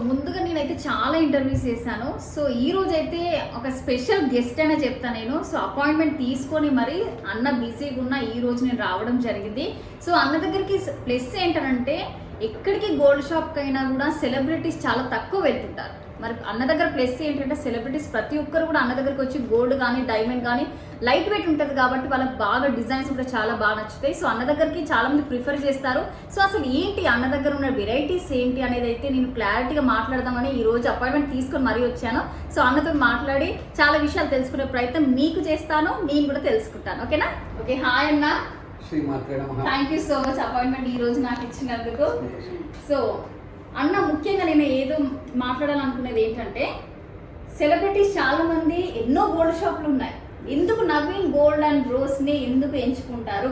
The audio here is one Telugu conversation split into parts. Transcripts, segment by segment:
ముందుగా నేనైతే చాలా ఇంటర్వ్యూస్ చేశాను. సో ఈ రోజు అయితే ఒక స్పెషల్ గెస్ట్ అనే చెప్తాను నేను. సో అపాయింట్మెంట్ తీసుకొని మరి అన్న బిజీగా ఉన్న ఈ రోజు నేను రావడం జరిగింది. సో అన్న దగ్గరికి ప్లస్ ఏంటంటే ఎక్కడికి గోల్డ్ షాప్కి అయినా కూడా సెలబ్రిటీస్ చాలా తక్కువ వెళ్తుంటారు. మరి అన్న దగ్గర ప్లస్ ఏంటంటే సెలబ్రిటీస్ ప్రతి ఒక్కరు కూడా అన్న దగ్గరికి వచ్చి గోల్డ్ కానీ డైమండ్ కానీ లైట్ వెయిట్ ఉంటుంది కాబట్టి వాళ్ళకి బాగా డిజైన్స్ కూడా చాలా బాగా నచ్చుతాయి. సో అన్న దగ్గరికి చాలా మంది ప్రిఫర్ చేస్తారు. సో అసలు ఏంటి అన్న దగ్గర ఉన్న వెరైటీస్ ఏంటి అనేది అయితే నేను క్లారిటీగా మాట్లాడదామని ఈ రోజు అపాయింట్మెంట్ తీసుకొని మరీ వచ్చాను. సో అన్నతో మాట్లాడి చాలా విషయాలు తెలుసుకునే ప్రయత్నం మీకు చేస్తాను, నేను కూడా తెలుసుకుంటాను. ఓకేనా? ఓకే, హాయ్ అన్న. Thank you so much appointment ఈ రోజు నాకు ఇచ్చినందుకు. సో అన్న, ముఖ్యంగా నేను ఏదో మాట్లాడాలనుకునేది ఏంటంటే సెలబ్రిటీస్ చాలా మంది ఎన్నో గోల్డ్ షాప్లు ఉన్నాయి, ఎందుకు నవీన్ గోల్డ్ అండ్ రోస్ని ఎందుకు ఎంచుకుంటారు?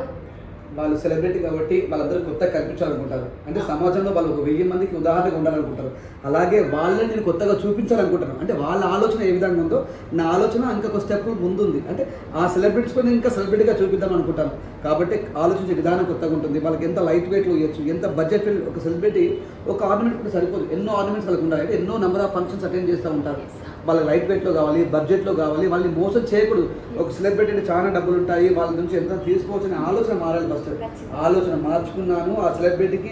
వాళ్ళు సెలబ్రిటీ కాబట్టి వాళ్ళందరూ కొత్తగా కనిపించాలనుకుంటారు. అంటే సమాజంలో వాళ్ళు ఒక 1000 మందికి ఉదాహరణగా ఉండాలనుకుంటారు. అలాగే వాళ్ళని నేను కొత్తగా చూపించాలనుకుంటాను. అంటే వాళ్ళ ఆలోచన ఏ విధంగా ఉందో నా ఆలోచన ఇంకొక స్టెప్ ముందుంది. అంటే ఆ సెలబ్రిటీస్ కూడా ఇంకా సెలబ్రిటీగా చూపిద్దాం అనుకుంటాను. కాబట్టి ఆలోచించే విధానం కొత్తగా ఉంటుంది. వాళ్ళకి ఎంత లైట్ వెయిట్లో ఇవ్వచ్చు, ఎంత బడ్జెట్. ఒక సెలబ్రిటీ ఒక ఆర్నమెంట్ కూడా సరిపోదు, ఎన్నో ఆర్నమెంట్స్ వాళ్ళకి ఉండాలి. ఎన్నో నెంబర్ ఆఫ్ ఫంక్షన్స్ అటెండ్ చేస్తూ ఉంటారు. వాళ్ళకి లైట్ వెయిట్లో కావాలి, బడ్జెట్లో కావాలి. వాళ్ళని మోసం చేయకూడదు. ఒక సెలబ్రిటీ చాలా డబ్బులు ఉంటాయి, వాళ్ళ నుంచి ఎంత తీసుకోవచ్చు అనే ఆలోచన మారాలి. ఫస్ట్ ఆలోచన మార్చుకున్నాను. ఆ సెలబ్రిటీకి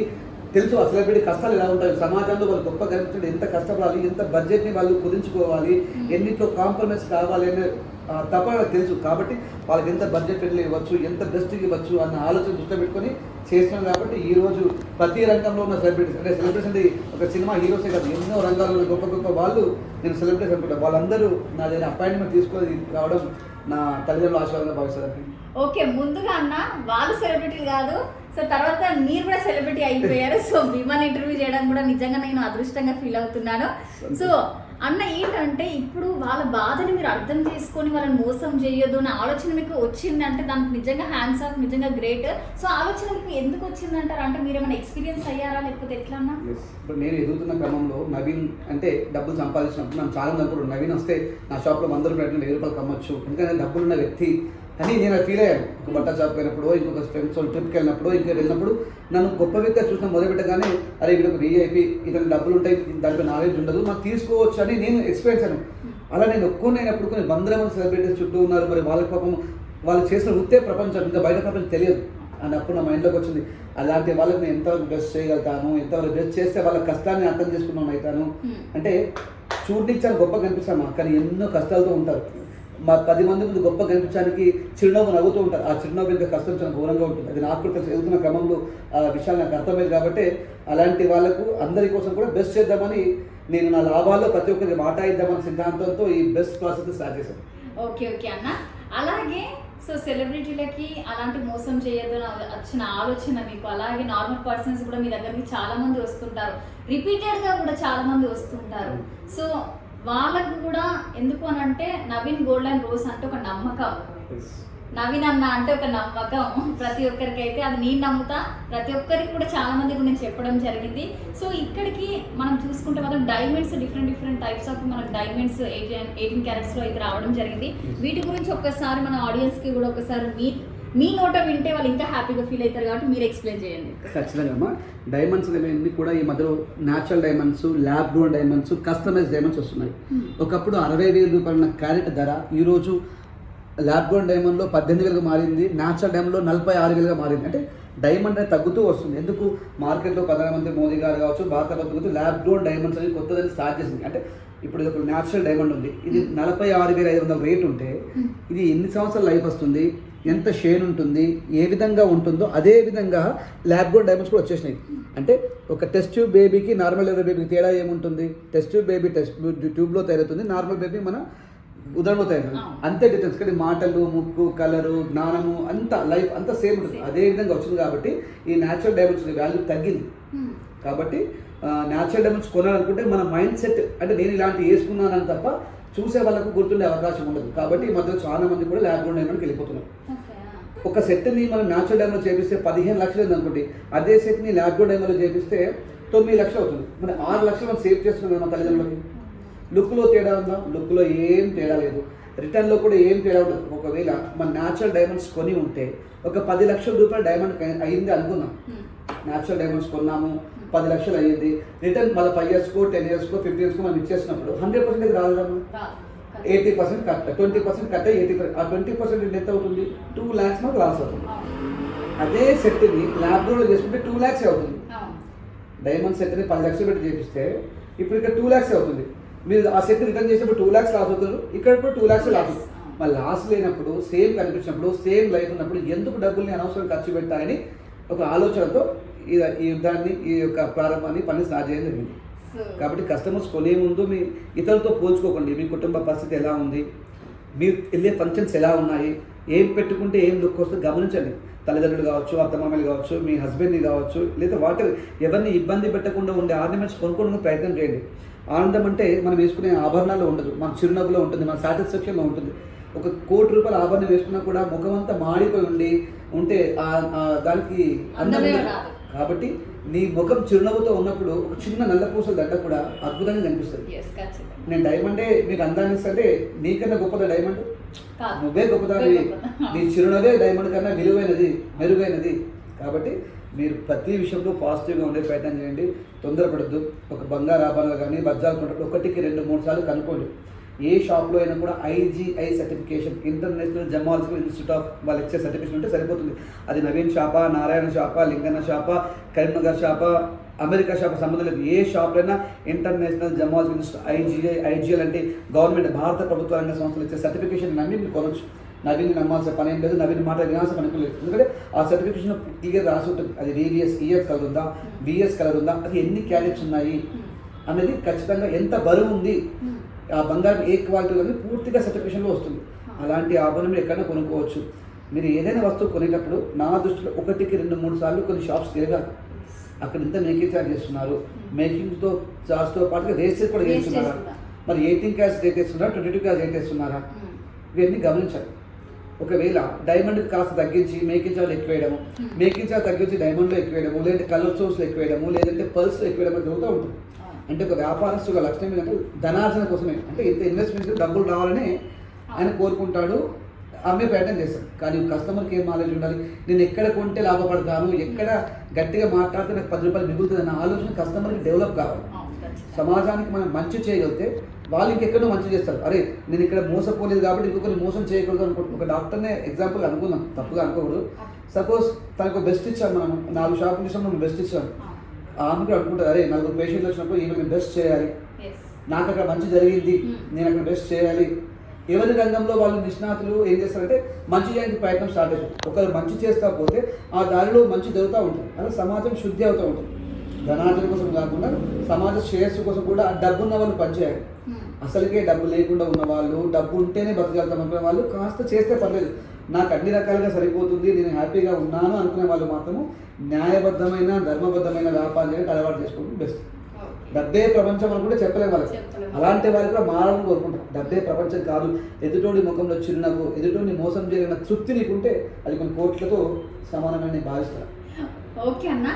తెలుసు ఆ సెలబ్రిటీ కష్టాలు ఎలా ఉంటాయి, సమాజంలో వాళ్ళు గొప్ప కనిపించడం ఎంత కష్టపడాలి, ఎంత బడ్జెట్ని వాళ్ళు కుదించుకోవాలి, ఎన్నిట్లో కాంప్రమైజ్ కావాలి అనే తప్ప తెలుసు. కాబట్టి వాళ్ళకి ఎంత బడ్జెట్ ఫ్రెండ్లీ ఇవ్వచ్చు, ఎంత బెస్ట్ ఇవ్వచ్చు అన్న ఆలోచన దృష్టి పెట్టుకొని చేస్తున్నాం. కాబట్టి ఈ రోజు ప్రతి రంగంలో ఉన్న సెలబ్రిటీస్, అంటే సెలబ్రిటీస్ అంటే ఒక సినిమా హీరోసే కాదు, ఎన్నో రంగాల్లో ఉన్న గొప్ప గొప్ప వాళ్ళు నేను సెలబ్రిటీస్ అనుకుంటాను. వాళ్ళందరూ నా దగ్గర అపాయింట్మెంట్ తీసుకొని రావడం నా తల్లిదండ్రుల ఆశీర్వాదంగా భావిస్తారు. ఓకే, ముందుగా అన్న వాళ్ళు సెలబ్రిటీలు కాదు, సో తర్వాత మీరు కూడా సెలబ్రిటీ అయిపోయారు. సో మిమ్మల్ని ఇంటర్వ్యూ చేయడం కూడా నిజంగా నేను అదృష్టంగా ఫీల్ అవుతున్నాను. సో అన్న ఏంటంటే ఇప్పుడు వాళ్ళ బాధని మీరు అర్థం చేసుకొని వాళ్ళని మోసం చేయొద్దు అనే ఆలోచన మీకు వచ్చిందంటే దానికి నిజంగా హ్యాండ్స్ ఆఫ్, నిజంగా గ్రేట్. సో ఆలోచన మీకు ఎందుకు వచ్చిందంటారు? అంటే మీరు ఏమైనా ఎక్స్పీరియన్స్ అయ్యారా లేకపోతే ఎట్లా అన్నా? ఇప్పుడు నేను ఎదుగుతున్న క్రమంలో నవీన్ అంటే డబ్బులు సంపాదించినప్పుడు నన్ను చాలా మంది నవీన్ వస్తే నా షాప్లో 100 రూపాయలు 1000 రూపాయలు కమ్మొచ్చు, ఎందుకంటే డబ్బులున్న వ్యక్తి అని నేను ఫీల్ అయ్యాను. ఒక బట్ట షాప్కి వెళ్ళినప్పుడు, ఇంకొక ఫ్రెండ్స్ ట్రిప్కి వెళ్ళినప్పుడు, ఇంకా వెళ్ళినప్పుడు నన్ను గొప్ప వ్యక్తిగా చూసిన మొదలుపెట్టగానే అరే వీడు ఒక వీఐపీ, ఇతను డబ్బులు ఉంటాయి, దాంట్లో నాలెడ్జ్ ఉండదు, మనం తీసుకోవచ్చు అని నేను ఎక్స్పీరియన్స్ అయ్యాను. అలా నేను ఒక్కొనైనప్పుడు కొన్ని 100 మంది సెలబ్రిటీస్ చుట్టూ ఉన్నారు. మరి వాళ్ళకి పాపం వాళ్ళు చేసిన వృత్తే ప్రపంచం, ఇంకా బయట ప్రపంచం తెలియదు అని అప్పుడు నా మైండ్లోకి వచ్చింది. అలాంటి వాళ్ళకి నేను ఎంతవరకు బెస్ట్ చేయగలుగుతాను, ఎంతవరకు బెస్ట్ చేస్తే వాళ్ళ కష్టాన్ని అర్థం చేసుకున్నాను అవుతాను. అంటే చూడడానికి చాలా గొప్పగా కనిపిస్తామా, కానీ ఎన్నో కష్టాలతో ఉంటారు. మా 10 మంది ముందు గొప్ప కనిపించడానికి చిరునవ్వు నవ్వుతూ ఉంటారు. ఆ చిరునవ్వు ఇంకా కష్టం చాలా ఘోరంగా ఉంటుంది. అది నాకు కూడా తెలుసు, ఎదుగుతున్న క్రమంలో ఆ విషయాలు నాకు అర్థమైంది. కాబట్టి అలాంటి వాళ్ళకు అందరి కోసం కూడా బెస్ట్ చేద్దామని నేను నా లాభాల్లో ప్రతి ఒక్కరికి వాటా ఇద్దామని సిద్ధాంతంతో ఈ బెస్ట్ ప్రాసెస్ స్టార్ట్ చేశాను. ఓకే ఓకే అన్న, అలాగే సో సెలబ్రిటీలకి అలాంటి మోసం చేయొద్దు వచ్చిన ఆలోచన మీకు, అలాగే నార్మల్ పర్సన్స్ కూడా మీ దగ్గరికి చాలా మంది వస్తుంటారు, రిపీటెడ్గా కూడా చాలా మంది వస్తుంటారు. సో వాళ్ళకు కూడా ఎందుకు అని అంటే నవీన్ గోల్డ్ అండ్ రోస్ అంటే ఒక నమ్మకం, నవీన్ అన్న అంటే ఒక నమ్మకం ప్రతి ఒక్కరికి. అయితే అది నేను నమ్ముతా, ప్రతి ఒక్కరికి కూడా చాలా మందికి నేను చెప్పడం జరిగింది. సో ఇక్కడికి మనం చూసుకుంటే మాత్రం డైమండ్స్ డిఫరెంట్ టైప్స్ ఆఫ్ మనకు డైమండ్స్ 18 క్యారెట్స్లో అయితే రావడం జరిగింది. వీటి గురించి ఒక్కసారి మన ఆడియన్స్కి కూడా ఒకసారి మీ నోట వింటే వాళ్ళు ఇంకా హ్యాపీగా ఫీల్ అవుతారు, కాబట్టి మీరు ఎక్స్ప్లెయిన్ చేయండి. ఖచ్చితంగా అమ్మా. డైమండ్స్ అనేవి కూడా ఈ మధ్యలో natural diamonds, lab grown diamonds, customise diamonds వస్తున్నాయి. ఒకప్పుడు 60,000 రూపాయల క్యారెట్ ధర ఈరోజు ల్యాబ్ గ్రోన్ డైమండ్లో 18,000గా మారింది, న్యాచురల్ డైమండ్లో 46,000గా మారింది. అంటే డైమండ్ అనేది తగ్గుతూ వస్తుంది. ఎందుకు? మార్కెట్లో ప్రధానమంత్రి మోదీ గారు కావచ్చు, భారత ప్రభుత్వం ల్యాబ్ గ్రోన్ డైమండ్స్ అని కొత్తదని స్టార్ట్ చేసింది. అంటే ఇప్పుడు ఇది ఒక న్యాచురల్ డైమండ్ ఉంది, ఇది 46,500 రేట్ ఉంటే ఇది ఎన్ని సంవత్సరాల లైఫ్ వస్తుంది, ఎంత షేన్ ఉంటుంది, ఏ విధంగా ఉంటుందో అదే విధంగా ల్యాబ్ గ్రోన్ డైమండ్స్ కూడా వచ్చేసినాయి. అంటే ఒక టెస్ట్ ట్యూబ్ బేబీకి నార్మల్ బేబీకి తేడా ఏముంటుంది? టెస్ట్ ట్యూబ్ బేబీ టెస్ట్ ట్యూబ్లో తయారవుతుంది, నార్మల్ బేబీ మన ఉదరంలో తయారవుతుంది. అంతే డిఫరెన్స్. కానీ మాటలు, ముక్కు, కలరు, జ్ఞానము అంతా లైఫ్ అంతా సేమ్ ఉంటుంది. అదే విధంగా వచ్చింది కాబట్టి ఈ న్యాచురల్ డైమండ్స్ వాల్యూ తగ్గింది. కాబట్టి న్యాచురల్ డైమండ్స్ కొనాలనుకుంటే మన మైండ్ సెట్, అంటే నేను ఇలాంటి వేసుకున్నానని తప్ప చూసే వాళ్ళకు గుర్తుండే అవకాశం ఉండదు. కాబట్టి ఈ మధ్య చాలా మంది కూడా ల్యాబ్ గ్రోన్ డైమండ్కి వెళ్ళిపోతున్నారు. ఒక సెట్ని మనం న్యాచురల్ డైమండ్లో చేపిస్తే 15 లక్షలు అనుకోండి, అదే సెట్ని ల్యాబ్ గ్రోన్ డైమండ్లో చేపిస్తే 9 లక్షలు అవుతుంది. మరి 6 లక్షలు మనం సేవ్ చేస్తున్నాం మన తల్లిదండ్రులకి. లుక్లో తేడా ఉందా? లుక్లో ఏం తేడా లేదు, రిటర్న్లో కూడా ఏం తేడా ఉండదు. ఒకవేళ మన న్యాచురల్ డైమండ్స్ కొని ఉంటే ఒక 10 లక్షల రూపాయలు డైమండ్ అయింది అనుకుందాం. న్యాచురల్ డైమండ్స్ కొన్నాము, 10 లక్షలు అయ్యింది, రిటర్న్ మళ్ళీ 5 ఇయర్స్కో 10 ఇయర్స్కో 15 ఇయర్స్కో మనం ఇచ్చేసినప్పుడు 100% రాదు కదా, 80% కట్, 20% కట్, 80%, ఆ 20% ఎంత అవుతుంది, 2 lakhs మనకు లాస్ అవుతుంది. అదే సెట్ని ల్యాబ్ గ్రోలో చేసుకుంటే 2 lakhs అవుతుంది. డైమండ్ సెట్ని 10 లక్షలు పెట్టి చేపిస్తే ఇప్పుడు ఇక్కడ 2 lakhs అవుతుంది. మీరు ఆ సెట్ రిటర్న్ చేసినప్పుడు 2 lakhs లాస్ అవుతారు, ఇక్కడ కూడా 2 lakhs లాస్ అవుతుంది. మరి లాస్ లేనప్పుడు, సేమ్ కనిపించినప్పుడు, సేమ్ లైఫ్ ఉన్నప్పుడు ఎందుకు డబ్బుల్ని అనవసరం ఖర్చు పెట్టాలని ఒక ఆలోచనతో ఈ యుద్ధాన్ని, ఈ యొక్క ప్రారంభాన్ని పని స్టార్ట్ చేయడం జరిగింది. కాబట్టి కస్టమర్స్ కొనే ముందు మీ ఇతరులతో పోల్చుకోకండి. మీ కుటుంబ పరిస్థితి ఎలా ఉంది, మీరు వెళ్ళే ఫంక్షన్స్ ఎలా ఉన్నాయి, ఏం పెట్టుకుంటే ఏం లుక్ వస్తుందో గమనించండి. తల్లిదండ్రులు కావచ్చు, అత్తమామలు కావచ్చు, మీ హస్బెండ్ని కావచ్చు, లేదా ఎవరిని ఇబ్బంది పెట్టకుండా ఉండే ఆర్నమెంట్స్ కొనుక్కోవడానికి ప్రయత్నం చేయండి. ఆనందం అంటే మనం వేసుకునే ఆభరణాల్లో ఉండదు, మన చిరునవ్వులో ఉంటుంది, మన సాటిస్ఫాక్షన్లో ఉంటుంది. ఒక ₹1,00,00,000 ఆభరణం వేసుకున్నా కూడా ముఖం అంతా మాడిపోయి ఉంటే దానికి అందం. కాబట్టి నీ ముఖం చిరునవ్వుతో ఉన్నప్పుడు ఒక చిన్న నల్లపూసల దండ కూడా అద్భుతంగా కనిపిస్తుంది. నేను డైమండే మీకు అందాన్ని ఇస్తే నీకన్నా గొప్పదా డైమండ్? నువ్వే గొప్పదానివి. నీ చిరునవ్వే డైమండ్ కన్నా విలువైనది, మెరుగైనది. కాబట్టి మీరు ప్రతి విషయంలో పాజిటివ్గా ఉండే ప్రయత్నం చేయండి. తొందరపడద్దు. ఒక బంగారు ఆభరణాలు కానీ వజ్రాలు కొన్నప్పుడు 1కి 2-3 సార్లు కనుక్కోండి. ఏ షాప్లో అయినా కూడా IGI certification, international gemological institute of వాళ్ళు ఇచ్చే సర్టిఫికేషన్ ఉంటే సరిపోతుంది. అది నవీన్ షాపా, నారాయణ షాపా, లింగన్న షాపా, కరీంనగర్ షాపా, అమెరికా షాపా సంబంధం లేదు. ఏ షాప్లో అయినా ఇంటర్నేషనల్ జమాలజికల్ ఇన్స్టిట్యూట్ IGI అంటే గవర్నమెంట్, భారత ప్రభుత్వ రంగ సంస్థలు ఇచ్చే సర్టిఫికేషన్ నమ్మి మీరు కొనవచ్చు. నవీన్ నమ్మాల్సిన పని ఏం లేదు, నవీన్ మాట వినాల్సిన పని లేదు. ఎందుకంటే ఆ సర్టిఫికేషన్ క్లియర్ రాసి ఉంటుంది. అది VVS EF కలర్ ఉందా, VS కలర్ ఉందా, అది ఎన్ని క్యారెట్స్ ఉన్నాయి అనేది ఖచ్చితంగా, ఎంత బరువు ఉంది, ఆ బంగారం ఏ క్వాలిటీ అని పూర్తిగా సర్టిఫికేషన్లో వస్తుంది. అలాంటి ఆభరణం మీరు ఎక్కడైనా కొనుక్కోవచ్చు. మీరు ఏదైనా వస్తువు కొనేటప్పుడు నా దృష్టిలో 1కి 2-3 సార్లు కొన్ని షాప్స్ తిరగాలి. అక్కడ ఇంత మేకింగ్ ఛార్జ్ చేస్తున్నారు, మేకింగ్తో ఛార్జ్తో పాటుగా రేసెస్ కూడా చేస్తున్నారా, మరి 18 క్యారెట్స్ రేట్ వేస్తున్నారా, 22 క్యారెట్స్ రేట్ వేస్తున్నారా, ఇవన్నీ గమనించాలి. ఒకవేళ డైమండ్ కాస్త తగ్గించి మేకింగ్ ఛార్జ్ ఎక్కువేయడము, మేకింగ్ ఛార్జ్ తగ్గించి డైమండ్లో ఎక్కువేయడము, లేదంటే కలర్ స్టోన్స్లో ఎక్కువేయడము, లేదంటే పర్స్లో ఎక్కువేయడం జరుగుతూ ఉంటుంది. అంటే ఒక వ్యాపారస్తుగా లక్ష్యం ఏంటంటే ధనార్జన కోసమే, అంటే ఇంత ఇన్వెస్ట్మెంట్ డబ్బులు రావాలని ఆయన కోరుకుంటాడు, అమ్మే ప్రయత్నం చేస్తాడు. కానీ కస్టమర్కి ఏం నాలెడ్జ్ ఉండాలి, నేను ఎక్కడ కొంటే లాభపడతాను, ఎక్కడ గట్టిగా మాట్లాడితే నాకు ₹10 మిగులుతుంది అన్న ఆలోచన కస్టమర్కి డెవలప్ కావాలి. సమాజానికి మనం మంచి చేయగలిగితే వాళ్ళు ఇంకెక్కడో మంచి చేస్తారు. అరే నేను ఇక్కడ మోసపోలేదు కాబట్టి ఇంకొకరిని మోసం చేయకూడదు అనుకుంటున్నాం. ఒక డాక్టర్నే ఎగ్జాంపుల్ అనుకుందాం, తప్పుగా అనుకోకూడదు. సపోజ్ తనకు బెస్ట్ ఇచ్చాం, మనం 4 షాపులు ఇచ్చాం, మనం బెస్ట్ ఇచ్చాం. ఆమెకు అనుకుంటారు, అరే 4 పేషెంట్లు వచ్చినప్పుడు ఈమె నేను బెస్ట్ చేయాలి, నాకు అక్కడ మంచి జరిగింది, నేను అక్కడ బెస్ట్ చేయాలి. ఎవరి రంగంలో వాళ్ళు నిష్ణాతులు ఏం చేస్తారంటే మంచి చేయడానికి ప్రయత్నం స్టార్ట్ అవుతుంది. ఒకరు మంచి చేస్తా పోతే ఆ దారిలో మంచి జరుగుతూ ఉంటుంది. అలా సమాజం శుద్ధి అవుతూ ఉంటుంది. ధనార్జన కోసం కాకుండా సమాజ శ్రేయస్సు కోసం కూడా ఆ డబ్బు ఉన్న వాళ్ళు పనిచేయాలి. అసలుకే డబ్బు లేకుండా ఉన్న వాళ్ళు, డబ్బు ఉంటేనే బతకగలుగుతాం అనుకునే వాళ్ళు కాస్త చేస్తే పర్లేదు, నాకు అన్ని రకాలుగా సరిపోతుంది, నేను హ్యాపీగా ఉన్నాను అనుకునే వాళ్ళు మాత్రము న్యాయబద్ధమైన, ధర్మబద్ధమైన వ్యాపారం చేయడానికి అలవాటు చేసుకోవడం బెస్ట్. డబ్బే ప్రపంచం అని కూడా చెప్పలేము వాళ్ళకి. అలాంటి వాళ్ళు కూడా మారాలని కోరుకుంటారు. డబ్బే ప్రపంచం కాదు, ఎదుటోడి ముఖంలో చిరునవ్వు, ఎదుటోడిని మోసం చేయగలిగిన తృప్తి నీకుంటే అది కొన్ని కోట్లతో సమానమని భావిస్తారు. ఓకే అన్న,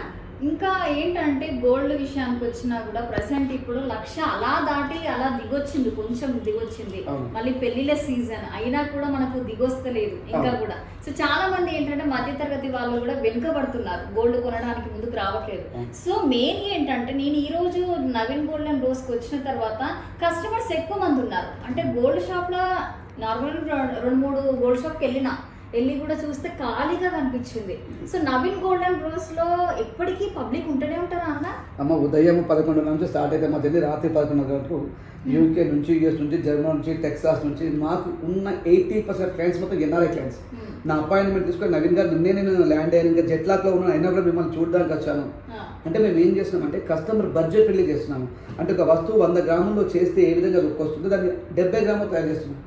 ఇంకా ఏంటంటే గోల్డ్ విషయానికి వచ్చినా కూడా ప్రెసెంట్ ఇప్పుడు 1,00,000 అలా దాటి అలా దిగొచ్చింది, కొంచెం దిగొచ్చింది. మళ్ళీ పెళ్లిళ్ళ సీజన్ అయినా కూడా మనకు దిగొస్తలేదు ఇంకా కూడా. సో చాలా మంది ఏంటంటే మధ్యతరగతి వాళ్ళు కూడా వెనుకబడుతున్నారు, గోల్డ్ కొనడానికి ముందుకు రావట్లేదు. సో మెయిన్ ఏంటంటే నేను ఈ రోజు నవీన్ గోల్డ్ అండ్ రోజ్కి వచ్చిన తర్వాత కస్టమర్స్ ఎక్కువ మంది ఉన్నారు. అంటే గోల్డ్ షాప్లో నార్మల్గా 2-3 గోల్డ్ షాప్కి వెళ్ళి కూడా చూస్తే ఖాళీగా కనిపించింది. సో నవీన్ గోల్డ్ అండ్ రోజ్లో ఎప్పటికీ పబ్లిక్ ఉంటూనే ఉంటారా అన్న? అమ్మ ఉదయం 11 నుంచి స్టార్ట్ అయితే మధ్య రాత్రి 11 వరకు UK నుంచి, US నుంచి, జర్మనీ నుంచి, టెక్సాస్ నుంచి మాకు ఉన్న 80% క్లయింట్స్ మొత్తం NRI క్లయింట్స్. నా అపాయింట్మెంట్ తీసుకొని నవీన్ గారు నేను ల్యాండ్ అయ్యాను, ఇంకా జెట్లాక్లో ఉన్నాను, అయినా కూడా మిమ్మల్ని చూడడానికి వచ్చాను. అంటే మేము ఏం చేస్తున్నామంటే కస్టమర్ బడ్జెట్ ఫ్రెండ్లీ చేస్తున్నాము. అంటే ఒక వస్తువు 100 గ్రాముల్లో చేస్తే ఏ విధంగా లుక్ వస్తుందో దాన్ని 70 గ్రాములు తయారు చేస్తున్నాం.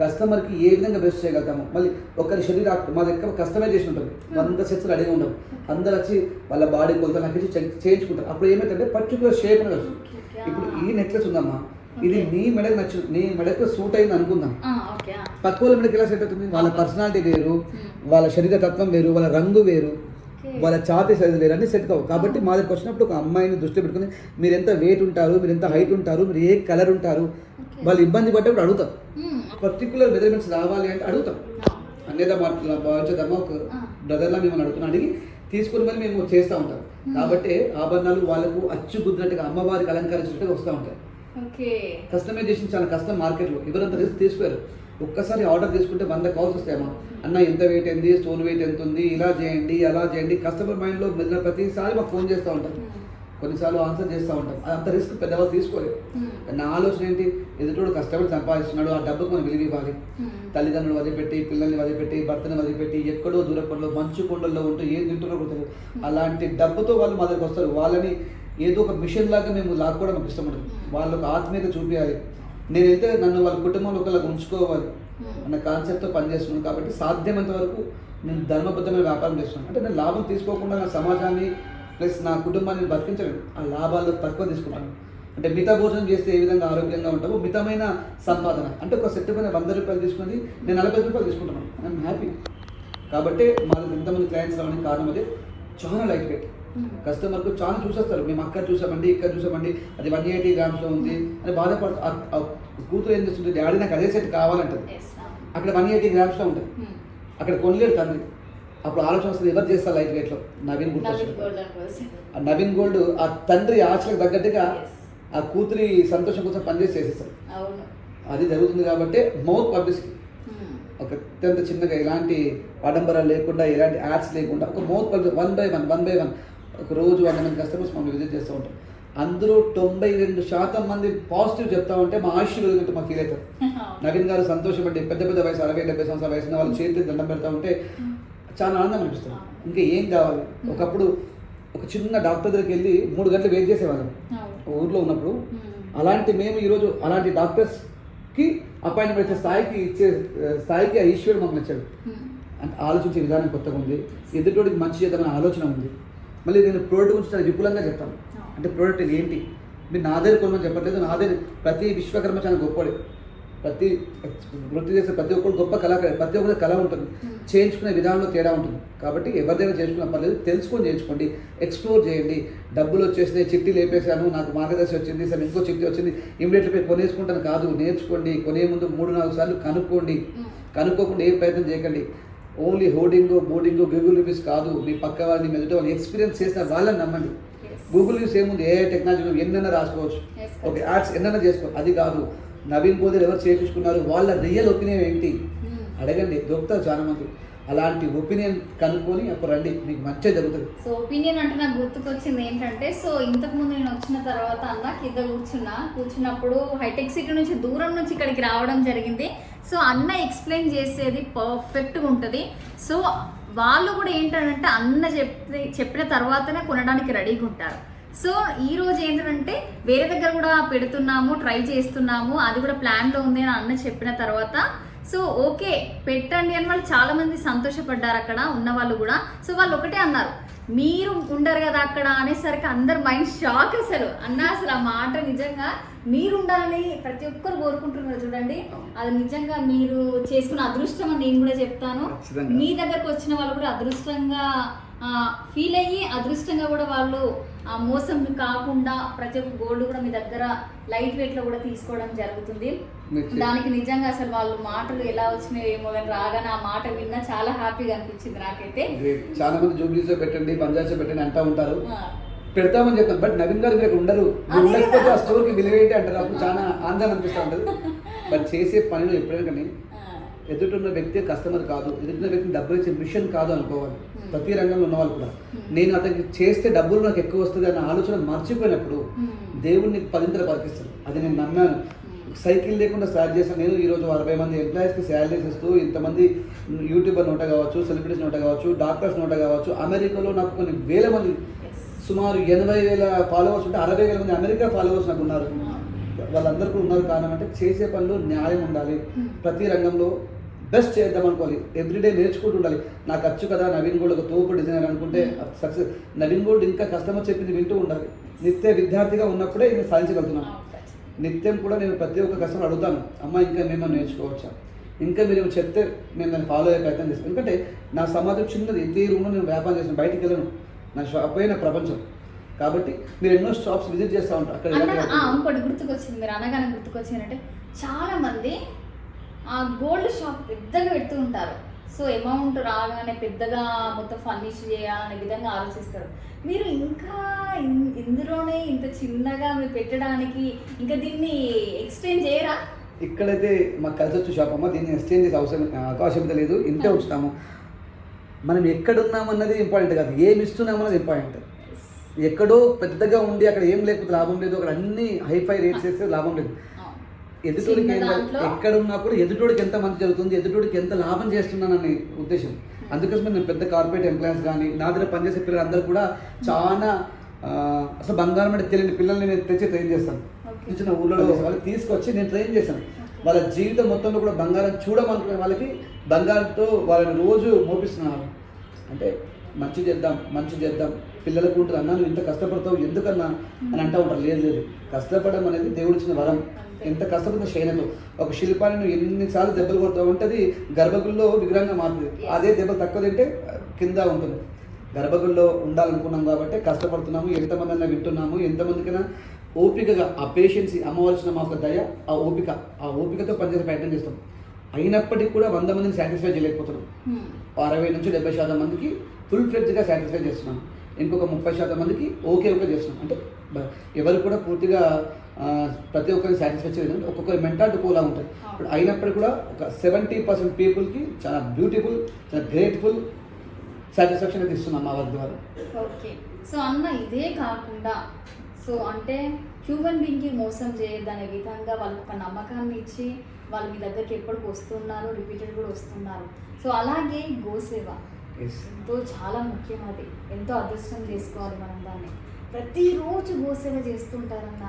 కస్టమర్కి ఏ విధంగా బెస్ట్ చేయగలుగుతాము. మళ్ళీ ఒకరి శరీరం మా దగ్గర కస్టమైజేషన్ ఉంటుంది, 100 సెట్స్ రెడీగా ఉండవు. అందరు వచ్చి వాళ్ళ బాడీ కొలతలు నాకు ఇచ్చి చేయించుకుంటారు. అప్పుడు ఏమైతే పర్టికులర్ షేప్ అనేది వస్తుంది. ఇప్పుడు ఈ నెక్లెస్ ఉందమ్మా, ఇది నీ మెడకు నచ్చు, నీ మెడకు సూట్ అయింది అనుకుందాం. పక్క వాళ్ళ మెడకి ఎలా సెట్ అవుతుంది? వాళ్ళ పర్సనాలిటీ వేరు, వాళ్ళ శరీర తత్వం వేరు, వాళ్ళ రంగు వేరు, వాళ్ళ ఛాతీ సైజు వేరు, అన్ని సెట్ కావు. కాబట్టి మా దగ్గరకు వచ్చినప్పుడు ఒక అమ్మాయిని దృష్టి పెట్టుకుని మీరు ఎంత వెయిట్ ఉంటారు, మీరు ఎంత హైట్ ఉంటారు, మీరు ఏ కలర్ ఉంటారు, వాళ్ళు ఇబ్బంది పడ్డప్పుడు అడుగుతాం. పర్టికులర్ మెజర్మెంట్స్ రావాలి అంటే అడుగుతాం. అన్నేదా భావించేదమ్మా, ఒక బ్రదర్లా మిమ్మల్ని అడుగుతున్నా, అడిగి తీసుకుని మరి మేము చేస్తూ ఉంటాం. కాబట్టి ఆభరణాలు వాళ్ళకు అచ్చుగుద్దినట్టుగా అమ్మవారికి అలంకరించినట్టుగా వస్తూ ఉంటాయి. ఓకే. కస్టమైజేషన్ చాలా కష్టం మార్కెట్లో, ఎవరంత రిస్క్ తీసుకోరు. ఒక్కసారి ఆర్డర్ తీసుకుంటే 100 కాల్స్ వస్తాయమ్మా, అన్న ఎంత వెయిట్ ఏంది, స్టోన్ వెయిట్ ఎంత ఉంది, ఇలా చేయండి అలా చేయండి. కస్టమర్ మైండ్లో మెదిలిన ప్రతిసారి మాకు ఫోన్ చేస్తూ ఉంటారు, కొన్నిసార్లు ఆన్సర్ చేస్తూ ఉంటాం. అంత రిస్క్ పెద్దవాళ్ళు తీసుకోలేదు. నా ఆలోచన ఏంటి, ఎదుటోడు కష్టపడి సంపాదిస్తున్నాడు, ఆ డబ్బుకు మనం విలువ ఇవ్వాలి. తల్లిదండ్రులు వదిలిపెట్టి, పిల్లల్ని వదిలిపెట్టి, భర్తని వదిలిపెట్టి, ఎక్కడో దూరపంలో మంచు కొండల్లో ఉంటూ ఏం తింటున్నారో కూడా అలాంటి డబ్బుతో వాళ్ళు మా దగ్గరికి వస్తారు. వాళ్ళని ఏదో ఒక మిషన్ లాగా మేము లాక్కోవడం మాకు ఇష్టం ఉండదు. వాళ్ళకు ఆత్మీయత చూపించాలి. నేనైతే నన్ను వాళ్ళ కుటుంబంలో ఒకలాగా ఉంచుకోవాలి అన్న కాన్సెప్ట్తో పనిచేస్తున్నాను. కాబట్టి సాధ్యమైనంత వరకు నేను ధర్మబద్ధమైన వ్యాపారం చేస్తున్నాను. అంటే నేను లాభం తీసుకోకుండా నా సమాజాన్ని ప్లస్ నా కుటుంబాన్ని బతికించలేను. ఆ లాభాలు తక్కువ తీసుకుంటాను. అంటే మిత భోజనం చేస్తే ఏ విధంగా ఆరోగ్యంగా ఉంటామో మితమైన సంపాదన, అంటే ఒక సెట్ పైన 100 రూపాయలు తీసుకుని నేను 40 రూపాయలు తీసుకుంటున్నాను. I'm happy. కాబట్టి మాకు ఇంతమంది క్లయింట్స్ రావడానికి కారణం అదే. చాలా లైట్ వెయిట్, కస్టమర్కు చాలా చూసేస్తారు. మేము అక్కడ చూసామండి, ఇక్కడ చూసామండి, అది 180 గ్రామ్స్లో ఉంది అని బాధపడుతూ కూతురు ఏం చేస్తుంది, డాడీ నాకు అదే సెట్ కావాలంటుంది. అక్కడ 180 గ్రామ్స్లో ఉంటుంది, అక్కడ కొనలేడు తండ్రి. అప్పుడు ఆలోచన వస్తుంది, ఎవరు చేస్తారు లైట్ వెయిట్లో? నవీన్ గోల్డ్. ఆ నవీన్ గోల్డ్ ఆ తండ్రి ఆశలకు తగ్గట్టుగా ఆ కూతురి సంతోషం కోసం పనిచేసి చేసేస్తారు. అది జరుగుతుంది. కాబట్టి మౌత్ పబ్లిసిటీ ఒక అత్యంత చిన్నగా, ఎలాంటి ఆడంబరాలు లేకుండా, ఎలాంటి యాడ్స్ లేకుండా ఒక మౌత్ పబ్లిసిటీ 1 by 1 ఒక రోజు 100 మంది కస్టమర్స్ మమ్మల్ని విజిట్ చేస్తూ ఉంటాం. అందరూ 92% మంది పాజిటివ్ చెప్తా ఉంటే మా ఆయుష్యం పెరిగినట్టు మాకు ఫీల్ అవుతారు. నవీన్ గారు సంతోషపడి పెద్ద పెద్ద వయసు 60-70 సంవత్సరాల వయసు వాళ్ళు చేతి దండం పెడతా ఉంటే చాలా ఆనందం అనిపిస్తుంది. ఇంకా ఏం కావాలి? ఒకప్పుడు ఒక చిన్న డాక్టర్ దగ్గరికి వెళ్ళి 3 గంటలు వెయిట్ చేసేవాళ్ళం ఊర్లో ఉన్నప్పుడు. అలాంటి మేము ఈరోజు అలాంటి డాక్టర్స్కి అపాయింట్మెంట్ ఇచ్చే స్థాయికి ఆ ఈశ్వరుడు మాకు నచ్చాడు. అంటే ఆలోచించే విధానం కొత్తగా ఉంది, ఎదుటోడికి మంచి చేద్దామనే ఆలోచన ఉంది. మళ్ళీ నేను ప్రోడక్ట్ గురించి చాలా విపులంగా చెప్తాను. అంటే ప్రోడక్ట్ ఏంటి, మీరు నా దగ్గర కొనమని చెప్పట్లేదు. నా దగ్గర ప్రతి విశ్వకర్మ చాలా గొప్పవాడు, ప్రతి వృత్తి చేసే ప్రతి ఒక్కరు గొప్ప కళాకారు, ప్రతి ఒక్కరి కళ ఉంటుంది, చేయించుకునే విధానంలో తేడా ఉంటుంది. కాబట్టి ఎవరిదైనా చేసుకున్న పర్లేదు, తెలుసుకొని చేయించుకోండి, ఎక్స్ప్లోర్ చేయండి. డబ్బులు వచ్చేసి చిట్టి లేపేశాను, నాకు మార్గదర్శి వచ్చింది, సార్ ఇంకో చిట్టి వచ్చింది, ఇమీడియట్గా పోయి కొనేసుకుంటాను కాదు. నేర్చుకోండి, కొనే ముందు 3-4 సార్లు కనుక్కోండి. కనుక్కోకుండా ఏ ప్రయత్నం చేయకండి. Only hoarding, boarding, Google reviews కాదు. మీ పక్క వాళ్ళని మెదట వాళ్ళు ఎక్స్పీరియన్స్ చేసిన వాళ్ళని నమ్మండి. గూగుల్ రివ్యూస్ ఏముంది, ఏ టెక్నాలజీ ఎన్నైనా రాసుకోవచ్చు, ఓకే యాడ్స్ ఎన్నైనా చేసుకోవచ్చు. అది కాదు, నవీన్ గోదర్ ఎవరు చేయించుకున్నారు, వాళ్ళ రియల్ ఒపీనియన్ ఏంటి అడగండి, దొరుకుతారు చాలా మంది. అలాంటి ఒపీనియన్ కనుక్కొని అప్పుడు రండి, మీకు మంచిగా జరుగుతుంది. సో ఒపీనియన్ అంటే నాకు గుర్తుకొచ్చింది ఏంటంటే, సో ఇంతకుముందు నేను వచ్చిన తర్వాత అన్న కింద కూర్చున్నప్పుడు హైటెక్ సిటీ నుంచి దూరం నుంచి ఇక్కడికి రావడం జరిగింది. సో అన్న ఎక్స్ప్లెయిన్ చేసేది పర్ఫెక్ట్గా ఉంటుంది. సో వాళ్ళు కూడా ఏంటంటే అన్న చెప్పిన తర్వాతనే కొనడానికి రెడీగా ఉంటారు. సో ఈ రోజు ఏంటంటే వేరే దగ్గర కూడా పెడుతున్నాము, ట్రై చేస్తున్నాము, అది కూడా ప్లాన్లో ఉంది అని అన్న చెప్పిన తర్వాత సో ఓకే పెట్టండి అని వాళ్ళు చాలా మంది సంతోషపడ్డారు అక్కడ ఉన్న వాళ్ళు కూడా. సో వాళ్ళు ఒకటే అన్నారు, మీరు ఉండరు కదా అక్కడ అనేసరికి అందరు మైండ్ షాక్. అసలు ఆ మాట నిజంగా మీరు ఉండాలని ప్రతి ఒక్కరు కోరుకుంటున్నారు చూడండి. అది నిజంగా మీరు చేసుకున్న అదృష్టం అని నేను కూడా చెప్తాను. మీ దగ్గరకు వచ్చిన వాళ్ళు కూడా అదృష్టంగా ఫీల్ అయ్యి, అదృష్టంగా కూడా వాళ్ళు మోసం కాకుండా ప్రతి ఒక్క గోల్డ్ కూడా మీ దగ్గర లైట్ వెయిట్ లో కూడా తీసుకోవడం జరుగుతుంది. దానికి నిజంగా అసలు వాళ్ళు మాటలు ఎలా వచ్చినాయో ఏమో కానీ రాగానే ఆ మాట విన్నా చాలా హ్యాపీగా అనిపించింది నాకైతే. చాలా మంది జూబ్లీస్ లో పెట్టండి, బంజార్స్ లో పెట్టండి అంటా ఉంటారు, పెడతామని చెప్తాను. బట్ నవీన్ గారు ఇక్కడ ఉండరు, ఉండకపోతే ఆ స్టోర్కి విలువేంటి అంటారు. అప్పుడు చాలా ఆనందం అనిపిస్తూ ఉంటుంది. బట్ చేసే పనిలో ఎప్పుడైనా కానీ ఎదుటిన్న వ్యక్తి కస్టమర్ కాదు, ఎదుటిన్న వ్యక్తిని డబ్బులు ఇచ్చే మిషన్ కాదు అనుకోవాలి. ప్రతి రంగంలో ఉన్నవాళ్ళు కూడా నేను అతనికి చేస్తే డబ్బులు నాకు ఎక్కువ వస్తుంది అన్న ఆలోచన మర్చిపోయినప్పుడు దేవుడిని 10 పరికిస్తాను. అది నేను నమ్మాను. సైకిల్ లేకుండా స్టార్ట్ చేశాను నేను. ఈరోజు 60 మంది ఎంప్లాయీస్కి శాలరీస్ ఇస్తూ, ఇంతమంది యూట్యూబర్ నోట కావచ్చు, సెలబ్రిటీస్ నోట కావచ్చు, డాక్టర్స్ నోట కావచ్చు, అమెరికాలో నాకు కొన్ని వేల మంది, సుమారు 80,000 ఫాలోవర్స్ ఉంటే 60,000 మంది అమెరికా ఫాలోవర్స్ నాకు ఉన్నారు. వాళ్ళందరూ కూడా ఉన్నారు. కారణం అంటే చేసే పనిలో న్యాయం ఉండాలి, ప్రతి రంగంలో బెస్ట్ చేద్దాం అనుకోవాలి, ఎవ్రీడే నేర్చుకుంటూ ఉండాలి. నాకు వచ్చు కదా నవీన్ గోల్డ్ ఒక తోపు డిజైనర్ అనుకుంటే సక్సెస్. నవీన్ గోల్డ్ ఇంకా కస్టమర్ చెప్పింది వింటూ ఉండాలి. నిత్య విద్యార్థిగా ఉన్నప్పుడే నేను సాధించగలుగుతున్నాను. నిత్యం కూడా నేను ప్రతి ఒక్క కస్టమర్ అడుగుతాను, అమ్మ ఇంకా మేము నేర్చుకోవచ్చా, ఇంకా మీరు చెప్తే నేను దాన్ని ఫాలో అయ్యే ప్రయత్నం చేస్తాను. ఎందుకంటే నా సమాజం చిన్నది, ఇంతే రూమ్లో నేను వ్యాపారం చేస్తాను, బయటికి వెళ్ళను, నా షాప్ అయిన ప్రపంచం. కాబట్టి మీరు ఎన్నో షాప్స్ విజిట్ చేస్తూ ఉంటారు. అక్కడ ఇంకోటి గుర్తుకొచ్చింది, మీరు అనగానే గుర్తుకొచ్చిందంటే చాలా మంది ఆ గోల్డ్ షాప్ పెద్దగా పెడుతూ ఉంటారు. సో అమౌంట్ రాగానే పెద్దగా మొత్తం ఫర్నిష్ చేయాలనే విధంగా ఆలోచిస్తారు. మీరు ఇంకా ఇందులోనే ఇంత చిన్నగా మీరు పెట్టడానికి ఇంకా దీన్ని ఎక్స్టెండ్ చేయరా? ఇక్కడైతే మాకు కలిసి వచ్చే షాప్ అమ్మ, దీన్ని ఎక్స్చేంజ్ చేసే అవకాశం లేదు, ఇంతే ఉంచుతాము. మనం ఎక్కడున్నామన్నది ఇంపార్టెంట్ కాదు, ఏమి ఇస్తున్నామన్నది ఇంపార్టెంట్. ఎక్కడో పెద్దగా ఉండి అక్కడ ఏం లేకపోతే లాభం లేదు, అక్కడ అన్ని హైఫై రేట్స్ వేస్తే లాభం లేదు. ఎదుటోడికి ఎక్కడ ఉన్నప్పుడు ఎదుటోడికి ఎంత మంచి జరుగుతుంది, ఎదుటోడికి ఎంత లాభం చేస్తున్నాననే ఉద్దేశం. అందుకోసమే నేను పెద్ద కార్పొరేట్ ఎంప్లాయీస్ కానీ నా దగ్గర పనిచేసే పిల్లలందరూ కూడా చాలా అసలు బంగారం అంటే తెలియని పిల్లల్ని నేను తెచ్చి ట్రైన్ చేస్తాను. చిన్న ఊళ్ళో వాళ్ళకి తీసుకొచ్చి నేను ట్రైన్ చేశాను. వాళ్ళ జీవితం మొత్తంలో కూడా బంగారం చూడమనుకునే వాళ్ళకి బంగారంతో వాళ్ళని రోజు మోపిస్తున్నాను. అంటే మంచి చేద్దాం పిల్లలకు ఉంటుంది అన్నా, నువ్వు ఇంత కష్టపడతావు ఎందుకన్నా అని అంటూ ఉంటారు. లేదు, కష్టపడడం అనేది దేవుడు ఇచ్చిన వరం. ఎంత కష్టపడిన శైనతో ఒక శిల్పాన్ని నువ్వు ఎన్నిసార్లు దెబ్బలు కొడతావు అంటే అది గర్భగుడిలో విగ్రహంగా మారుతుంది. అదే దెబ్బలు తక్కువ తింటే కింద ఉంటుంది. గర్భగుడిలో ఉండాలనుకున్నాం కాబట్టి కష్టపడుతున్నాము, ఎంతమంది అయినా వింటున్నాము, ఎంతమందికైనా ఓపికగా ఆ పేషెన్సీ అమ్మవలసిన మాకు దయ, ఆ ఓపికతో పనిచేసే ప్రయత్నం చేస్తాం. అయినప్పటికీ కూడా 100 మందిని సాటిస్ఫై చేయలేకపోతున్నాం. 60 నుంచి 70% మందికి ఫుల్ ఫ్లెడ్జ్గా సాటిస్ఫై చేస్తున్నాం. ఇంకొక 30% మందికి ఓకే చేస్తున్నాం. అంటే ఎవరు కూడా పూర్తిగా ప్రతి ఒక్కరిని సాటిస్ఫై చేయడం, ఒక్కొక్కరి మెంటాలిటీ ఒకలా ఉంటుంది. ఇప్పుడు అయినప్పటికీ కూడా ఒక 70% పీపుల్కి చాలా బ్యూటిఫుల్, చాలా గ్రేట్ఫుల్ సాటిస్ఫాక్షన్ అయితే ఇస్తున్నాం మా వర్క్ ద్వారా. ఓకే. సో అన్న ఇదే కాకుండా సో అంటే హ్యూమన్ బీయింగ్కి మోసం చేయొద్దనే విధంగా వాళ్ళకి ఒక నమ్మకాన్ని ఇచ్చి వాళ్ళు మీ దగ్గరికి ఎప్పటికి వస్తున్నారు, రిపీటెడ్ కూడా వస్తున్నారు. సో అలాగే గోసేవ ఎంతో చాలా ముఖ్యం. అది ఎంతో అదృష్టం చేసుకోవాలి మనం దాన్ని. ప్రతిరోజు గోసేవ చేస్తుంటారన్న.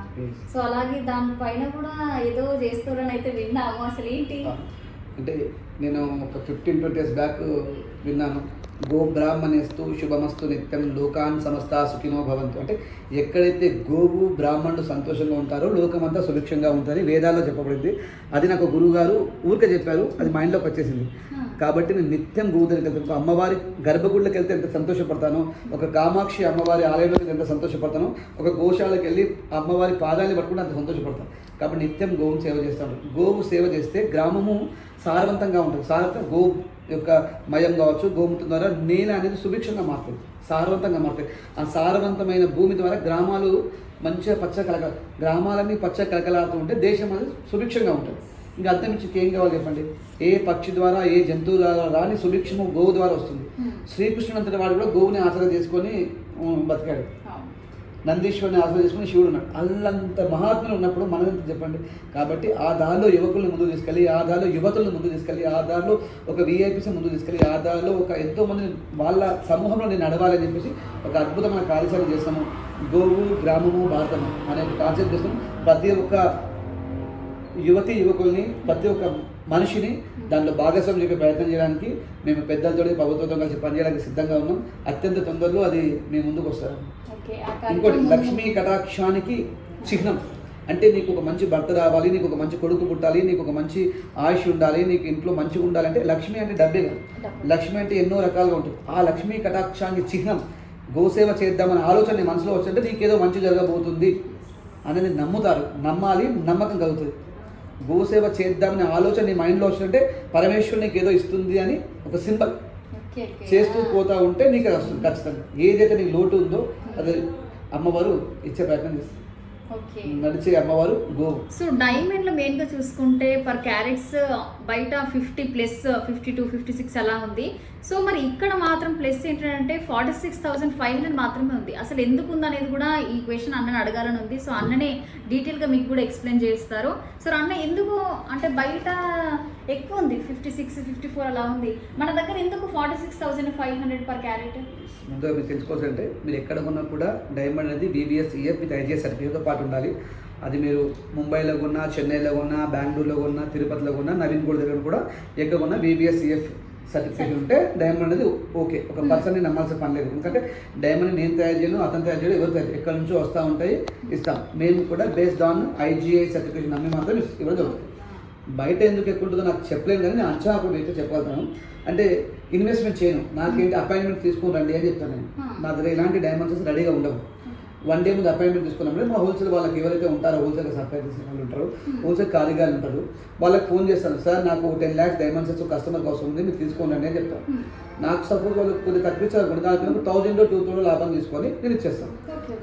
సో అలాగే దానిపైన కూడా ఏదో చేస్తారని అయితే విన్నాము. అసలు ఏంటి అంటే నేను ఒక 15-20 years బ్యాక్ విన్నాను. గో బ్రాహ్మణేస్తు శుభమస్తు నిత్యం లోకాన్ సమస్త సుఖినో భవంతు. అంటే ఎక్కడైతే గోవు బ్రాహ్మణుడు సంతోషంగా ఉంటారో లోకమంతా సుభిక్షంగా ఉంటుంది వేదాల్లో చెప్పబడింది. అది నాకు గురువు గారు ఊరికే చెప్పారు, అది మైండ్లోకి వచ్చేసింది. కాబట్టి నేను నిత్యం గోవు దగ్గరికి వెళ్తాను. అమ్మవారి గర్భగుడిలోకి వెళ్తే ఎంత సంతోషపడతానో, ఒక కామాక్షి అమ్మవారి ఆలయంలోకి ఎంత సంతోషపడతానో, ఒక గోశాలకు వెళ్ళి అమ్మవారి పాదాన్ని పట్టుకుంటే అంత సంతోషపడతాను. కాబట్టి నిత్యం గోవును సేవ చేస్తాను. గోవు సేవ చేస్తే గ్రామము సారవంతంగా ఉంటుంది. సారవంతం గో యొక్క మయం కావచ్చు, గోమూత్రం ద్వారా నేల అనేది సుభిక్షంగా మారుతుంది, సారవంతంగా మారుతుంది. ఆ సారవంతమైన భూమి ద్వారా గ్రామాలు మంచిగా గ్రామాలన్నీ పచ్చ కలకలాడుతూ ఉంటే దేశం అనేది సుభిక్షంగా ఉంటుంది. ఇంకా అర్థం నుంచి ఏం కావాలి చెప్పండి? ఏ పక్షి ద్వారా ఏ జంతువు ద్వారా రాని సుభిక్షము గోవు ద్వారా వస్తుంది. శ్రీకృష్ణుడు అంతటి వాడు కూడా గోవుని ఆశ్రయం చేసుకొని బతికాడు. నందీశ్వరుని ఆశ్రయం చేసుకుని శివుడు ఉన్నాడు. అల్లంత మహాత్ములు ఉన్నప్పుడు మనదంతా చెప్పండి. కాబట్టి ఆ దారిలో యువకులను ముందు తీసుకెళ్ళి, ఆ దారిలో యువతులను ముందు తీసుకెళ్ళి, ఆ దారిలో ఒక విఐపీస్ ముందు తీసుకెళ్ళి, ఆ దారిలో ఒక ఎంతోమంది వాళ్ళ సమూహంలో నేను నడవాలని చెప్పేసి ఒక అద్భుతమైన కార్యక్రమం చేస్తాము. గోవు గ్రామము భారతము అనే ఒక కాన్సెప్ట్ చేస్తాము. ప్రతి ఒక్క యువతి యువకుల్ని, ప్రతి ఒక్క మనిషిని దాంట్లో భాగస్వామ్యం చెప్పే ప్రయత్నం చేయడానికి మేము పెద్దలతో ప్రభుత్వంతో కలిసి పనిచేయడానికి సిద్ధంగా ఉన్నాం. అత్యంత తొందరలో అది మేము ముందుకు వస్తాము. ఇంకోటి లక్ష్మీ కటాక్షానికి చిహ్నం. అంటే నీకు ఒక మంచి భర్త రావాలి, నీకు ఒక మంచి కొడుకు పుట్టాలి, నీకు ఒక మంచి ఆయుష్ ఉండాలి, నీకు ఇంట్లో మంచిగా ఉండాలంటే లక్ష్మి అంటే డబ్బే కాదు. లక్ష్మి అంటే ఎన్నో రకాలుగా ఉంటుంది. ఆ లక్ష్మీ కటాక్షానికి చిహ్నం గోసేవ చేద్దామనే ఆలోచన నీ మనసులో వచ్చింటే నీకేదో మంచి జరగబోతుంది అనేది నమ్ముతారు. నమ్మాలి, నమ్మకం కలుగుతుంది. గోసేవ చేద్దామనే ఆలోచన నీ మైండ్లో వచ్చినట్టే పరమేశ్వరుడు నీకు ఏదో ఇస్తుంది అని ఒక సింబల్ చేస్తూ పోతా ఉంటే నీకు అది వస్తుంది ఖచ్చితంగా. ఏదైతే నీకు లోటు ఉందో అది అమ్మవారు ఇచ్చే ప్రయత్నం చేస్తుంది. నడిచే అమ్మవారు గోవు. సో డైమండ్లో మెయిన్గా చూసుకుంటే పర్ క్యారెట్స్ బయట 50+, 52, 56 అలా ఉంది. సో మరి ఇక్కడ మాత్రం ప్లస్ ఏంటంటే 46,500 మాత్రమే ఉంది. అసలు ఎందుకు ఉంది అనేది కూడా ఈ క్వశ్చన్ అన్నని అడగాలని ఉంది. సో అన్ననే డీటెయిల్గా మీకు కూడా ఎక్స్ప్లెయిన్ చేస్తారు. సో అన్న ఎందుకు అంటే బయట ఎక్కువ ఉంది 56, 54 అలా ఉంది, మన దగ్గర ఎందుకు 46,500 పర్ క్యారెట్? ముందుగా మీరు తెలుసుకోవాలంటే మీరు ఎక్కడ కొన్నా కూడా డైమండ్ అనేది BBS EF విత్ IGS సర్టిఫికేట్తో పాటు ఉండాలి. అది మీరు ముంబైలో కొన్నా, చెన్నైలో కొన్నా, బెంగళూరులో కొన్నా, తిరుపతిలో కొన్నా, నవీన్ గోల్డ్ దగ్గర కూడా ఎక్కడ కొన్నా BBS EF సర్టిఫికేట్ ఉంటే డైమండ్ అనేది ఓకే. ఒక పర్సన్ని నమ్మాల్సిన పని లేదు. ఎందుకంటే డైమండ్ నేను తయారు చేయను, అతను తయారు చేయడం, ఎవరు తయారు ఎక్కడి నుంచో వస్తూ ఉంటాయి, ఇస్తాం. మేము కూడా బేస్డ్ ఆన్ IGI సర్టిఫికేషన్ నమ్మి మాత్రం ఇవ్వడం జరుగుతుంది. బయట ఎందుకు ఎక్కువ ఉంటుందో నాకు చెప్పలేను, కానీ నేను అంచనా కూడా అయితే చెప్పగలుగుతాను. అంటే ఇన్వెస్ట్మెంట్ చేయను, నాకేంటి అపాయింట్మెంట్ తీసుకుని రండి అని చెప్తాను. నేను నా దగ్గర ఇలాంటి డైమండ్స్ రెడీగా ఉండవు. 1 డే ముందు అపాయింట్మెంట్ తీసుకున్నప్పుడు మా హోల్సేల్ వాళ్ళకి ఎవరైతే ఉంటారో హోల్సేల్ సప్లై చేసే వాళ్ళు ఉంటారు, హోల్సేల్ ఖాళీగాలు ఉంటారు, వాళ్ళకి ఫోన్ చేస్తాను, సార్ నాకు 10 lakhs డైమండ్స్ సెట్స్ కస్టమర్కి అవసరం ఉంది, మీరు తీసుకోండి అని చెప్తాను. నాకు సపోజ్ వాళ్ళకి కొద్దిగా తగ్గించాలనుకుంటే దానికి 1000 2000 లాభం తీసుకొని నేను ఇచ్చేస్తాను.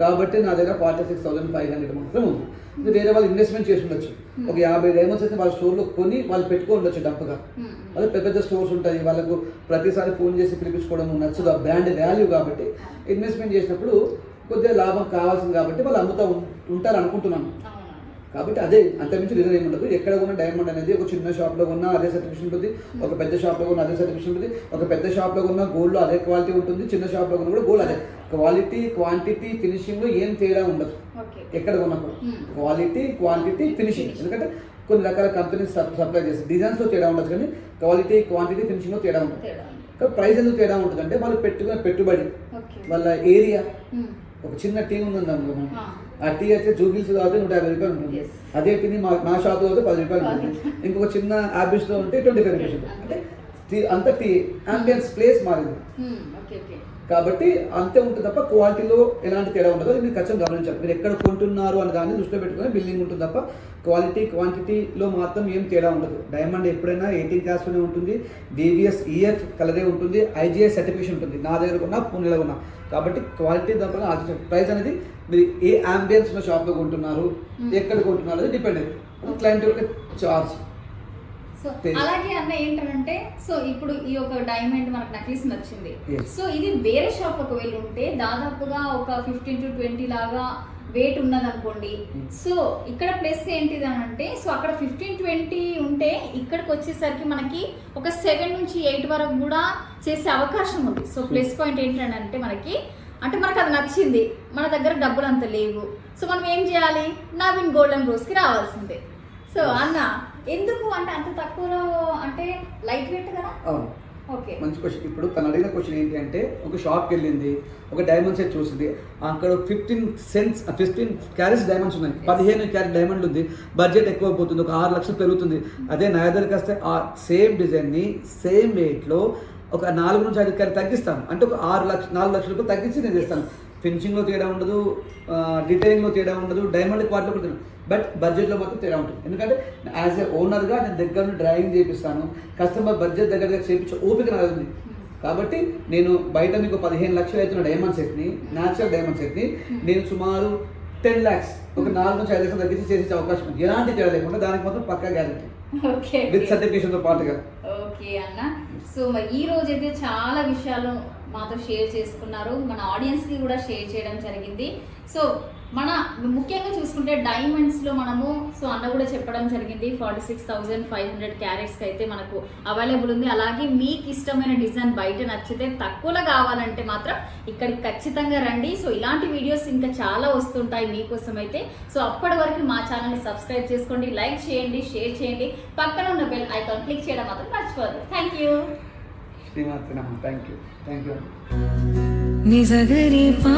కాబట్టి నా దగ్గర 46,500 మాత్రం ఉంది. ఇది వేరే వాళ్ళు ఇన్వెస్ట్మెంట్ చేసి ఉండొచ్చు, ఒక 50 డైమండ్స్ అయితే వాళ్ళ స్టోర్లో కొని వాళ్ళు పెట్టుకొని ఉండొచ్చు డంప్గా. వాళ్ళు పెద్ద పెద్ద స్టోర్స్ ఉంటాయి, వాళ్ళకు ప్రతిసారి ఫోన్ చేసి పిలిపించుకోవడం నచ్చదు, ఆ బ్రాండ్ వాల్యూ కాబట్టి ఇన్వెస్ట్మెంట్ చేసినప్పుడు కొద్దిగా లాభం కావాల్సింది కాబట్టి వాళ్ళు అమ్ముతూ ఉంటారు అనుకుంటున్నాను. కాబట్టి అదే అంతకుమించి రీజన్ ఏమి ఉండదు. ఎక్కడ ఉన్న డైమండ్ అనేది ఒక చిన్న షాప్లో ఉన్న అదే సర్టిఫికేషన్ ఉంటుంది, ఒక పెద్ద షాప్లో ఉన్న అదే సర్టిఫికేషన్ ఉంటుంది, ఒక పెద్ద షాప్లో ఉన్న గోల్డ్లో అదే క్వాలిటీ ఉంటుంది, చిన్న షాప్లో ఉన్న కూడా గోల్డ్ అదే క్వాలిటీ, క్వాంటిటీ, ఫినిషింగ్లో ఏం తేడా ఉండదు. ఎక్కడ ఉన్నప్పుడు క్వాలిటీ, క్వాంటిటీ, ఫినిషింగ్. ఎందుకంటే కొన్ని రకాల కంపెనీస్ సప్లై చేస్తారు, డిజైన్స్లో తేడా ఉండదు కానీ క్వాలిటీ, క్వాంటిటీ, ఫినిషింగ్లో తేడా ఉంటుంది. కానీ ప్రైస్ ఎందుకు తేడా ఉంటుంది అంటే వాళ్ళు పెట్టుకునే పెట్టుబడి, వాళ్ళ ఏరియా. ఒక చిన్న టీ ఉంది అనుకో, ఆ టీ అయితే జూబిల్స్ కాబట్టి 150 రూపాయలు ఉంటుంది, అదే టీని మా షాప్లో అయితే 10 రూపాయలు ఉంటుంది, ఇంకొక చిన్న హ్యాబిట్స్లో ఉంటే 25 రూపీస్ ఉంటుంది. అంటే టీ అంత టీ అంబియన్స్ ప్లేస్ మారింది కాబట్టి అంతే ఉంటుంది తప్ప క్వాలిటీలో ఎలాంటి తేడా ఉండదు. అది మీరు ఖచ్చితంగా గమనించాలి. మీరు ఎక్కడ కొంటున్నారు అని దాన్ని దృష్టిలో పెట్టుకుని బిల్లింగ్ ఉంటుంది తప్ప క్వాలిటీ, క్వాంటిటీలో మాత్రం ఏం తేడా ఉండదు. డైమండ్ ఎప్పుడైనా 18 క్యారెట్స్లోనే ఉంటుంది, BVS EF కలరే ఉంటుంది, IGI సర్టిఫికేషన్ ఉంటుంది, నా దగ్గర ఉన్న పూణేలో ఉన్నా. కాబట్టి క్వాలిటీ తప్ప ప్రైస్ అనేది మీరు ఏ అంబియన్స్లో షాప్లో కొంటున్నారు, ఎక్కడ కొంటున్నారు అది డిపెండ్ అవుతుంది క్లయింట్ యొక్క చార్జ్. సో అలాగే అన్న ఏంటంటే, సో ఇప్పుడు ఈ ఒక డైమండ్ మనకు నక్లీస్ నచ్చింది, సో ఇది వేరే షాప్ ఒకవేళ ఉంటే దాదాపుగా ఒక 15 to 20 లాగా వెయిట్ ఉన్నది అనుకోండి. సో ఇక్కడ ప్లస్ ఏంటిది అని అంటే, సో అక్కడ 15-20 ఉంటే ఇక్కడికి వచ్చేసరికి మనకి ఒక 7 నుంచి 8 వరకు కూడా చేసే అవకాశం ఉంది. సో ప్లస్ పాయింట్ ఏంటంటే మనకి మనకు అది నచ్చింది, మన దగ్గర డబ్బులు అంత లేవు, సో మనం ఏం చేయాలి, నవీన్ గోల్డెన్ రోజుకి రావాల్సిందే. సో అన్న ఎందుకు అంటే అంత తక్కువలో అంటే లైట్ వెయిట్ కదా? ఓకే, మంచి క్వశ్చన్. ఇప్పుడు తను అడిగిన క్వశ్చన్ ఏంటి అంటే, ఒక షాప్కి వెళ్ళింది, ఒక డైమండ్ సెట్ చూసింది, అక్కడ 15 క్యారెట్స్ డైమండ్స్ ఉన్నాయి, 15 క్యారెట్ డైమండ్ ఉంది, బడ్జెట్ ఎక్కువ పోతుంది, ఒక 6 లక్షలు పెరుగుతుంది. అదే నా దగ్గరికి వస్తే ఆ సేమ్ డిజైన్ని సేమ్ వెయిట్లో ఒక 4 నుంచి 5 క్యారెట్ తగ్గిస్తాను, అంటే ఒక 4 లక్షలకు తగ్గించి నేను చేస్తాను. ఫినిషింగ్లో తేడా ఉండదు, డీటెయిలింగ్లో తేడా ఉండదు, డైమండ్ క్వాలిటీలో కూడా తేడా, బట్ బడ్జెట్లో మాత్రం తేడా ఉంటుంది. ఎందుకంటే యాజ్ ఏ ఓనర్గా నేను దగ్గర నుండి డ్రాయింగ్ చేపిస్తాను, కస్టమర్ బడ్జెట్ దగ్గరగా చేయించే ఓపిక నాది ఉంది. కాబట్టి నేను బయట మీకు 15 లక్షలు అవుతున్న డైమండ్ సెట్ని, న్యాచురల్ డైమండ్ సెట్ని నేను సుమారు 10 lakhs ఒక 4 నుంచి 5 లక్షలు తగ్గించి చేసే అవకాశం ఉంది, ఎలాంటి తేడా లేకుండా. దానికి మాత్రం పక్కా గ్యారెంటీ విత్ సర్టిఫికేషన్తో పాటుగా. ఓకే అన్న, సో మరి ఈ రోజు అయితే చాలా విషయాలు మాతో షేర్ చేసుకున్నారు, మన ఆడియన్స్కి కూడా షేర్ చేయడం జరిగింది. సో మన ముఖ్యంగా చూసుకుంటే డైమండ్స్లో మనము, సో అన్న కూడా చెప్పడం జరిగింది 46,500 క్యారెట్స్కి అయితే మనకు అవైలబుల్ ఉంది. అలాగే మీకు ఇష్టమైన డిజైన్ బయట నచ్చితే తక్కువలో కావాలంటే మాత్రం ఇక్కడికి ఖచ్చితంగా రండి. సో ఇలాంటి వీడియోస్ ఇంకా చాలా వస్తుంటాయి మీకోసం అయితే. సో అప్పటి వరకు మా ఛానల్ని సబ్స్క్రైబ్ చేసుకోండి, లైక్ చేయండి, షేర్ చేయండి, పక్కన ఉన్న బెల్ ఐకాన్ క్లిక్ చేయడం మాత్రం మర్చిపోదు. Thank you. శ్రీమాత్రి నమః. Thank you. నిజగరి పా